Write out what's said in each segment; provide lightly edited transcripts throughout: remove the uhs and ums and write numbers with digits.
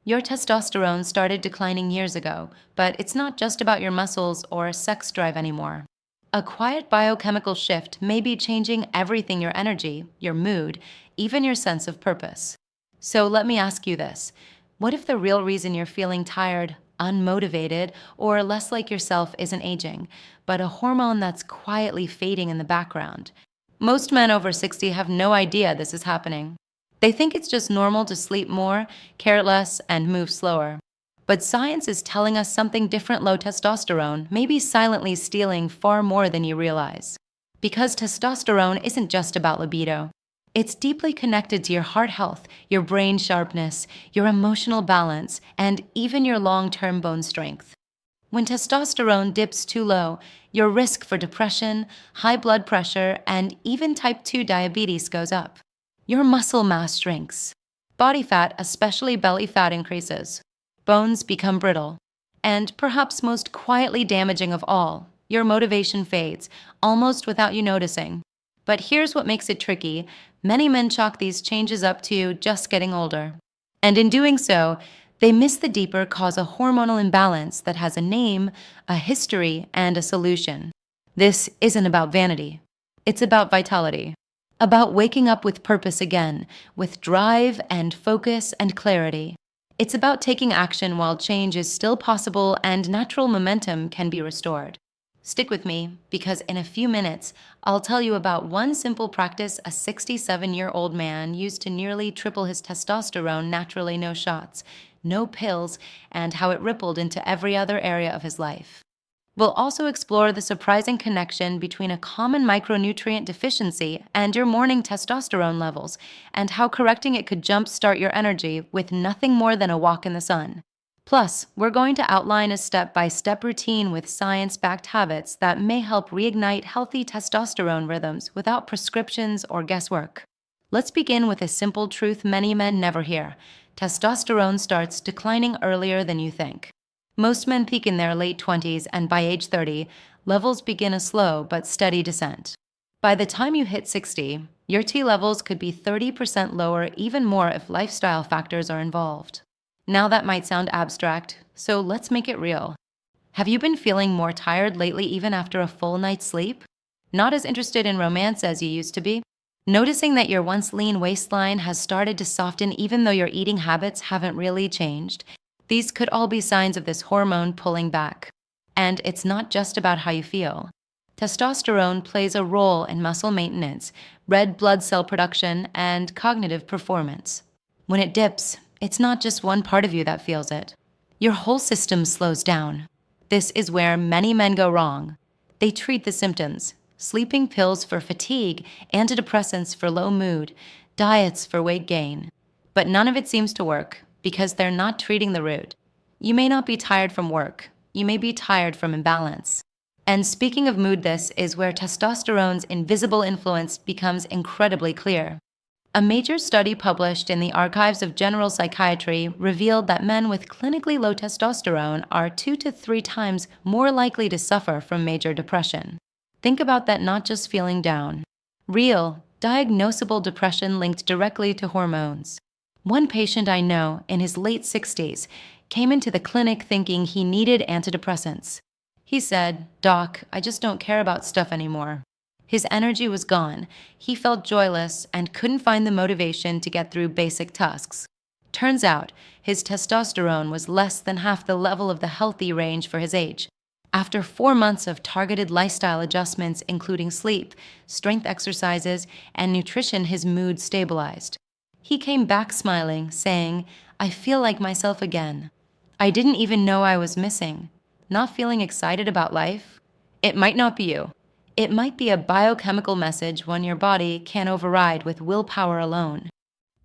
Your testosterone started declining years ago, but it's not just about your muscles or sex drive anymore. A quiet biochemical shift may be changing everything: your energy, your mood, even your sense of purpose. So let me ask you this. What if the real reason you're feeling tired, unmotivated, or less like yourself isn't aging, but a hormone that's quietly fading in the background? Most men over 60 have no idea this is happening. They think it's just normal to sleep more, care less, and move slower. But science is telling us something different. Low testosterone may be silently stealing far more than you realize. Because testosterone isn't just about libido. It's deeply connected to your heart health, your brain sharpness, your emotional balance, and even your long-term bone strength. When testosterone dips too low, your risk for depression, high blood pressure, and even type 2 diabetes goes up. Your muscle mass shrinks. Body fat, especially belly fat, increases. Bones become brittle. And perhaps most quietly damaging of all, your motivation fades, almost without you noticing. But here's what makes it tricky. Many men chalk these changes up to just getting older. And in doing so, they miss the deeper cause: a hormonal imbalance that has a name, a history, and a solution. This isn't about vanity. It's about vitality. About waking up with purpose again, with drive and focus and clarity. It's about taking action while change is still possible and natural momentum can be restored. Stick with me, because in a few minutes, I'll tell you about one simple practice a 67-year-old man used to nearly triple his testosterone naturally: no shots, no pills, and how it rippled into every other area of his life. We'll also explore the surprising connection between a common micronutrient deficiency and your morning testosterone levels, and how correcting it could jumpstart your energy with nothing more than a walk in the sun. Plus, we're going to outline a step-by-step routine with science-backed habits that may help reignite healthy testosterone rhythms without prescriptions or guesswork. Let's begin with a simple truth many men never hear. Testosterone starts declining earlier than you think. Most men peak in their late 20s, and by age 30, levels begin a slow but steady descent. By the time you hit 60, your T levels could be 30% lower, even more if lifestyle factors are involved. Now that might sound abstract, so let's make it real. Have you been feeling more tired lately, even after a full night's sleep? Not as interested in romance as you used to be? Noticing that your once lean waistline has started to soften even though your eating habits haven't really changed? These could all be signs of this hormone pulling back. And it's not just about how you feel. Testosterone plays a role in muscle maintenance, red blood cell production, and cognitive performance. When it dips, it's not just one part of you that feels it. Your whole system slows down. This is where many men go wrong. They treat the symptoms: sleeping pills for fatigue, antidepressants for low mood, diets for weight gain. But none of it seems to work, because they're not treating the root. You may not be tired from work. You may be tired from imbalance. And speaking of mood, this is where testosterone's invisible influence becomes incredibly clear. A major study published in the Archives of General Psychiatry revealed that men with clinically low testosterone are 2 to 3 times more likely to suffer from major depression. Think about that: not just feeling down. Real, diagnosable depression linked directly to hormones. One patient I know, in his late 60s, came into the clinic thinking he needed antidepressants. He said, "Doc, I just don't care about stuff anymore." His energy was gone. He felt joyless and couldn't find the motivation to get through basic tasks. Turns out, his testosterone was less than half the level of the healthy range for his age. After 4 months of targeted lifestyle adjustments, including sleep, strength exercises, and nutrition, his mood stabilized. He came back smiling, saying, "I feel like myself again. I didn't even know I was missing." Not feeling excited about life? It might not be you. It might be a biochemical message one your body can't override with willpower alone.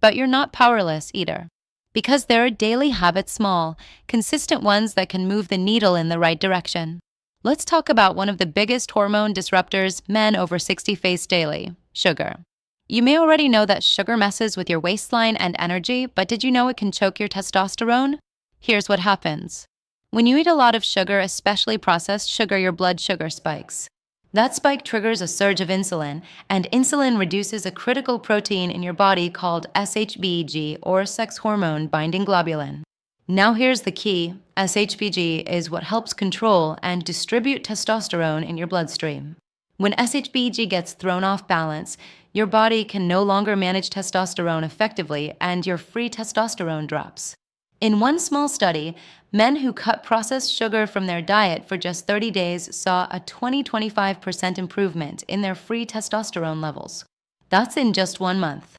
But you're not powerless either, because there are daily habits, small, consistent ones that can move the needle in the right direction. Let's talk about one of the biggest hormone disruptors men over 60 face daily: sugar. You may already know that sugar messes with your waistline and energy, but did you know it can choke your testosterone? Here's what happens. When you eat a lot of sugar, especially processed sugar, your blood sugar spikes. That spike triggers a surge of insulin, and insulin reduces a critical protein in your body called SHBG, or sex hormone binding globulin. Now here's the key. SHBG is what helps control and distribute testosterone in your bloodstream. When SHBG gets thrown off balance, your body can no longer manage testosterone effectively and your free testosterone drops. In one small study, men who cut processed sugar from their diet for just 30 days saw a 20-25% improvement in their free testosterone levels. That's in just 1 month.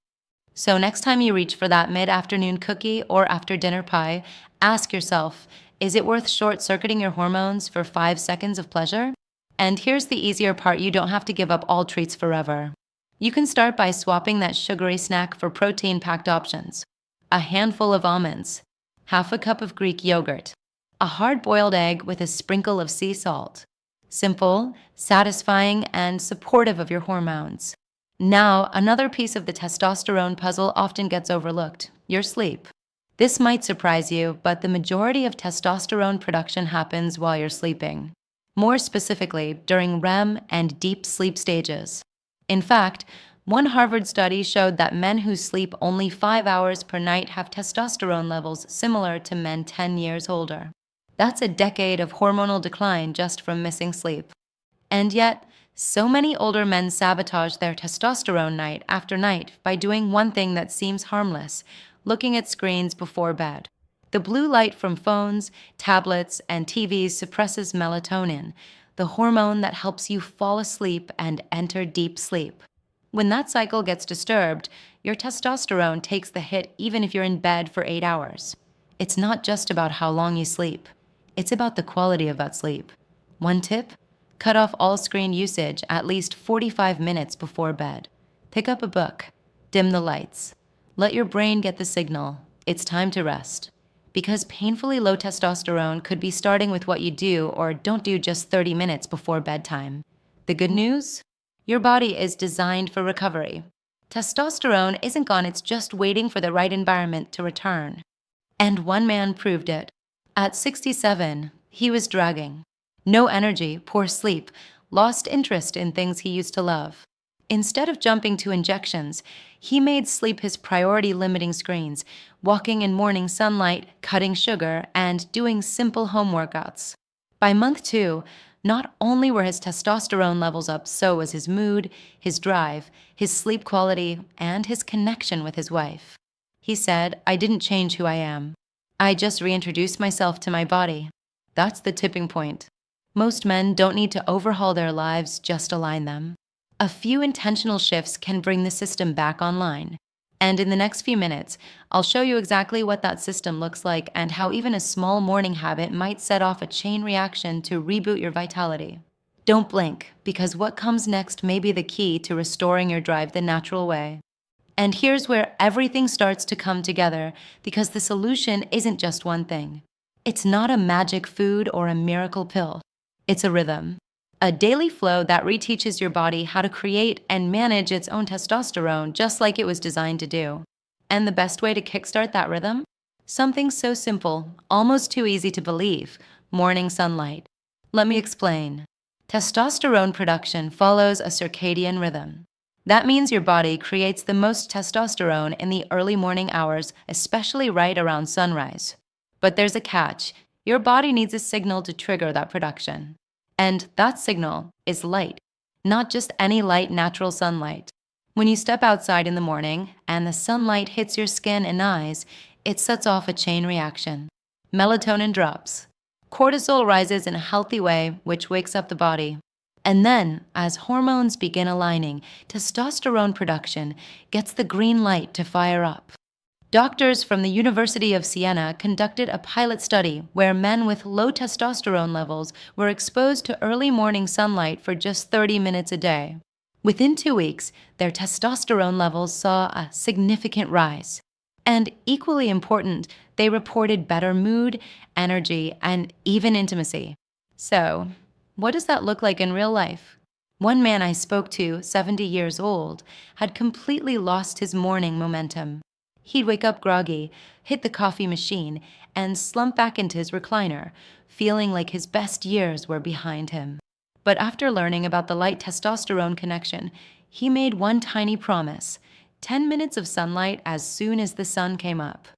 So next time you reach for that mid-afternoon cookie or after-dinner pie, ask yourself, is it worth short-circuiting your hormones for 5 seconds of pleasure? And here's the easier part: you don't have to give up all treats forever. You can start by swapping that sugary snack for protein-packed options. A handful of almonds, half a cup of Greek yogurt, a hard-boiled egg with a sprinkle of sea salt. Simple, satisfying, and supportive of your hormones. Now, another piece of the testosterone puzzle often gets overlooked: your sleep. This might surprise you, but the majority of testosterone production happens while you're sleeping. More specifically, during REM and deep sleep stages. In fact, one Harvard study showed that men who sleep only 5 hours per night have testosterone levels similar to men 10 years older. That's a decade of hormonal decline just from missing sleep. And yet, so many older men sabotage their testosterone night after night by doing one thing that seems harmless: looking at screens before bed. The blue light from phones, tablets, and TVs suppresses melatonin, the hormone that helps you fall asleep and enter deep sleep. When that cycle gets disturbed, your testosterone takes the hit even if you're in bed for 8 hours. It's not just about how long you sleep. It's about the quality of that sleep. One tip: cut off all screen usage at least 45 minutes before bed. Pick up a book. Dim the lights. Let your brain get the signal. It's time to rest. Because painfully low testosterone could be starting with what you do or don't do just 30 minutes before bedtime. The good news? Your body is designed for recovery. Testosterone isn't gone, it's just waiting for the right environment to return. And one man proved it. At 67, he was dragging. No energy, poor sleep, lost interest in things he used to love. Instead of jumping to injections, he made sleep his priority, limiting screens, walking in morning sunlight, cutting sugar, and doing simple home workouts. By month 2, not only were his testosterone levels up, so was his mood, his drive, his sleep quality, and his connection with his wife. He said, "I didn't change who I am. I just reintroduced myself to my body." That's the tipping point. Most men don't need to overhaul their lives, just align them. A few intentional shifts can bring the system back online. And in the next few minutes, I'll show you exactly what that system looks like and how even a small morning habit might set off a chain reaction to reboot your vitality. Don't blink, because what comes next may be the key to restoring your drive the natural way. And here's where everything starts to come together, because the solution isn't just one thing. It's not a magic food or a miracle pill. It's a rhythm. A daily flow that reteaches your body how to create and manage its own testosterone just like it was designed to do. And the best way to kickstart that rhythm? Something so simple, almost too easy to believe: morning sunlight. Let me explain. Testosterone production follows a circadian rhythm. That means your body creates the most testosterone in the early morning hours, especially right around sunrise. But there's a catch. Your body needs a signal to trigger that production. And that signal is light, not just any light, natural sunlight. When you step outside in the morning and the sunlight hits your skin and eyes, it sets off a chain reaction. Melatonin drops. Cortisol rises in a healthy way, which wakes up the body. And then, as hormones begin aligning, testosterone production gets the green light to fire up. Doctors from the University of Siena conducted a pilot study where men with low testosterone levels were exposed to early morning sunlight for just 30 minutes a day. Within 2 weeks, their testosterone levels saw a significant rise. And equally important, they reported better mood, energy, and even intimacy. So, what does that look like in real life? One man I spoke to, 70 years old, had completely lost his morning momentum. He'd wake up groggy, hit the coffee machine, and slump back into his recliner, feeling like his best years were behind him. But after learning about the light testosterone connection, he made one tiny promise: 10 minutes of sunlight as soon as the sun came up.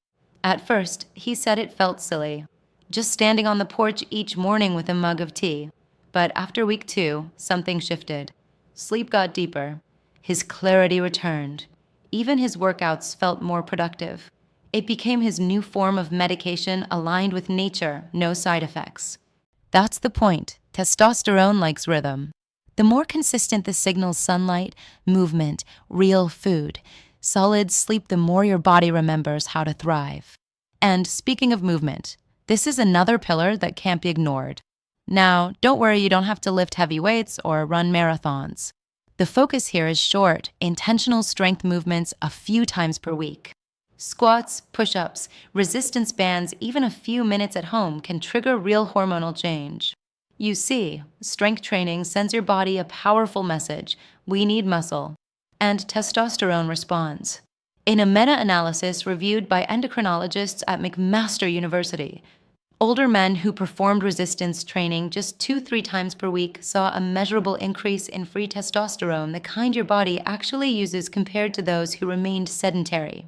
At first, he said it felt silly, just standing on the porch each morning with a mug of tea. But after week 2, something shifted. Sleep got deeper. His clarity returned. Even his workouts felt more productive. It became his new form of medication aligned with nature, no side effects. That's the point. Testosterone likes rhythm. The more consistent the signals sunlight, movement, real food, solid sleep, the more your body remembers how to thrive. And speaking of movement, this is another pillar that can't be ignored. Now, don't worry, you don't have to lift heavy weights or run marathons. The focus here is short, intentional strength movements a few times per week. Squats, push-ups, resistance bands, even a few minutes at home can trigger real hormonal change. You see, strength training sends your body a powerful message: we need muscle. And testosterone responds. In a meta-analysis reviewed by endocrinologists at McMaster University, older men who performed resistance training just 2-3 times per week saw a measurable increase in free testosterone, the kind your body actually uses, compared to those who remained sedentary.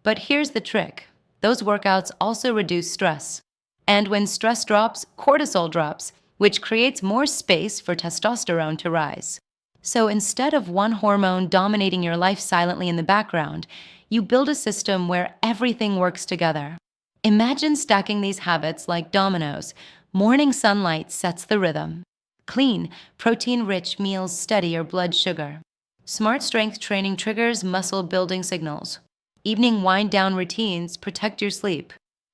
But here's the trick. Those workouts also reduce stress. And when stress drops, cortisol drops, which creates more space for testosterone to rise. So instead of one hormone dominating your life silently in the background, you build a system where everything works together. Imagine stacking these habits like dominoes. Morning sunlight sets the rhythm. Clean, protein-rich meals steady your blood sugar. Smart strength training triggers muscle-building signals. Evening wind-down routines protect your sleep.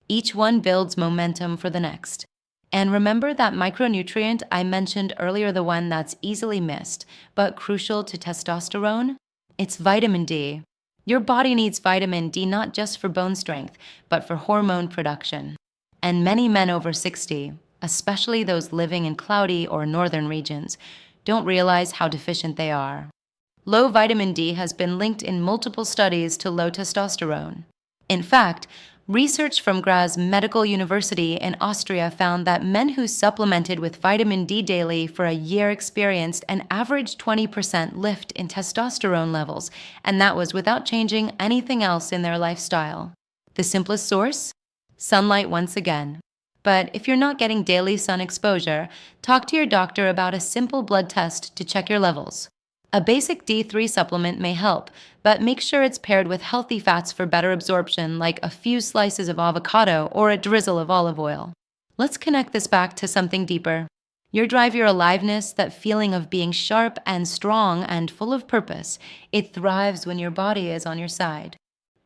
Each one builds momentum for the next. And remember that micronutrient I mentioned earlier, the one that's easily missed, but crucial to testosterone? It's vitamin D. Your body needs vitamin D not just for bone strength, but for hormone production. And many men over 60, especially those living in cloudy or northern regions, don't realize how deficient they are. Low vitamin D has been linked in multiple studies to low testosterone. In fact, research from Graz Medical University in Austria found that men who supplemented with vitamin D daily for a year experienced an average 20% lift in testosterone levels, and that was without changing anything else in their lifestyle. The simplest source? Sunlight once again. But if you're not getting daily sun exposure, talk to your doctor about a simple blood test to check your levels. A basic D3 supplement may help, but make sure it's paired with healthy fats for better absorption, like a few slices of avocado or a drizzle of olive oil. Let's connect this back to something deeper. Your drive, your aliveness, that feeling of being sharp and strong and full of purpose, it thrives when your body is on your side.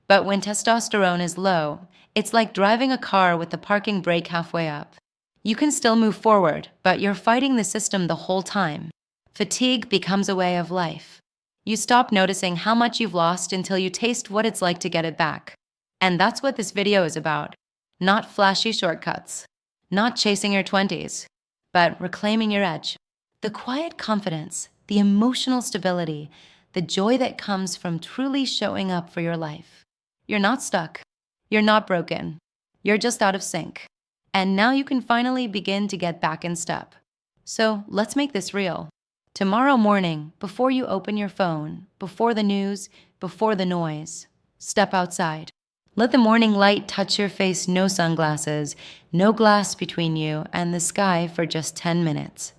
But when testosterone is low, it's like driving a car with the parking brake halfway up. You can still move forward, but you're fighting the system the whole time. Fatigue becomes a way of life. You stop noticing how much you've lost until you taste what it's like to get it back. And that's what this video is about. Not flashy shortcuts. Not chasing your 20s. But reclaiming your edge. The quiet confidence, the emotional stability, the joy that comes from truly showing up for your life. You're not stuck. You're not broken. You're just out of sync. And now you can finally begin to get back in step. So let's make this real. Tomorrow morning, before you open your phone, before the news, before the noise, step outside. Let the morning light touch your face, no sunglasses, no glass between you and the sky for just 10 minutes.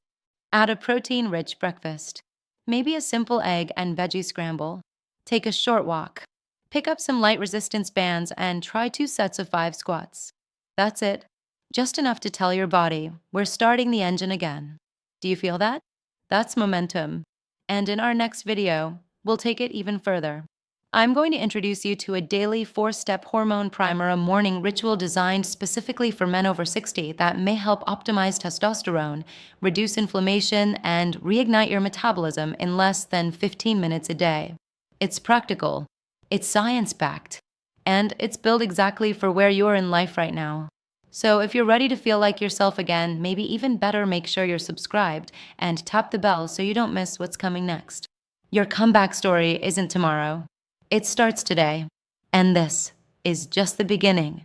Add a protein-rich breakfast. Maybe a simple egg and veggie scramble. Take a short walk. Pick up some light resistance bands and try 2 sets of 5 squats. That's it. Just enough to tell your body, we're starting the engine again. Do you feel that? That's momentum. And in our next video, we'll take it even further. I'm going to introduce you to a daily 4-step hormone primer, a morning ritual designed specifically for men over 60 that may help optimize testosterone, reduce inflammation, and reignite your metabolism in less than 15 minutes a day. It's practical, it's science-backed, and it's built exactly for where you're in life right now. So if you're ready to feel like yourself again, maybe even better, make sure you're subscribed and tap the bell so you don't miss what's coming next. Your comeback story isn't tomorrow. It starts today. And this is just the beginning.